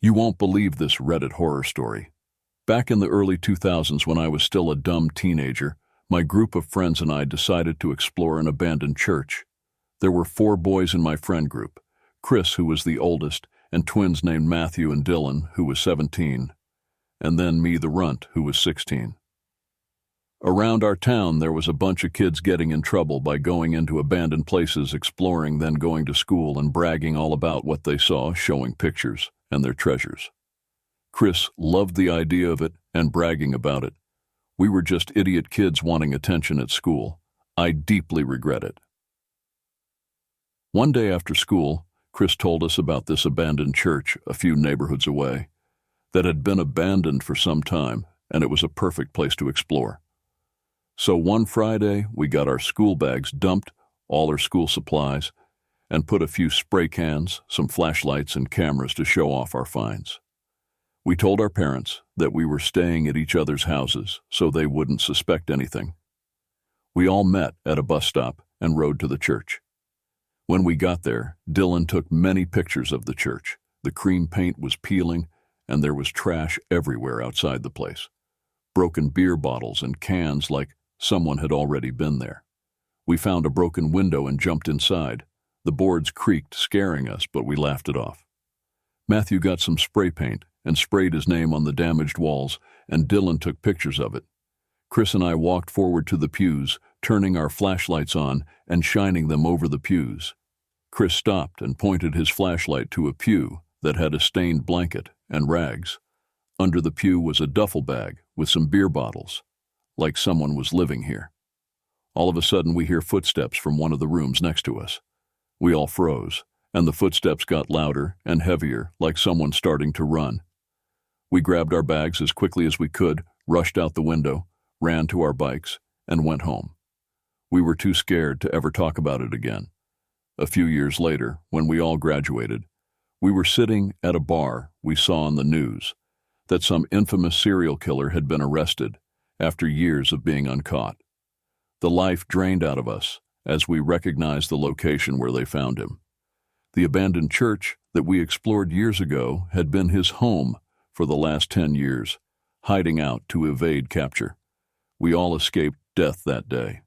You won't believe this Reddit horror story. Back in the early 2000s, when I was still a dumb teenager, my group of friends and I decided to explore an abandoned church. There were 4 boys in my friend group: Chris, who was the oldest, and twins named Matthew and Dylan, who was 17, and then me, the runt, who was 16. Around our town, there was a bunch of kids getting in trouble by going into abandoned places, exploring, then going to school and bragging all about what they saw, showing pictures and their treasures. Chris loved the idea of it and bragging about it. We were just idiot kids wanting attention at school. I deeply regret it. One day after school, Chris told us about this abandoned church a few neighborhoods away that had been abandoned for some time, and it was a perfect place to explore. So one Friday, we got our school bags, dumped all our school supplies, and put a few spray cans, some flashlights, and cameras to show off our finds. We told our parents that we were staying at each other's houses so they wouldn't suspect anything. We all met at a bus stop and rode to the church. When we got there, Dylan took many pictures of the church. The cream paint was peeling, and there was trash everywhere outside the place. Broken beer bottles and cans, like someone had already been there. We found a broken window and jumped inside. The boards creaked, scaring us, but we laughed it off. Matthew got some spray paint and sprayed his name on the damaged walls, and Dylan took pictures of it. Chris and I walked forward to the pews, turning our flashlights on and shining them over the pews. Chris stopped and pointed his flashlight to a pew that had a stained blanket and rags. Under the pew was a duffel bag with some beer bottles, like someone was living here. All of a sudden, we hear footsteps from one of the rooms next to us. We all froze, and the footsteps got louder and heavier, like someone starting to run. We grabbed our bags as quickly as we could, rushed out the window, ran to our bikes, and went home. We were too scared to ever talk about it again. A few years later, when we all graduated, we were sitting at a bar. We saw on the news that some infamous serial killer had been arrested after years of being uncaught. The life drained out of us as we recognized the location where they found him. The abandoned church that we explored years ago had been his home for the last 10 years, hiding out to evade capture. We all escaped death that day.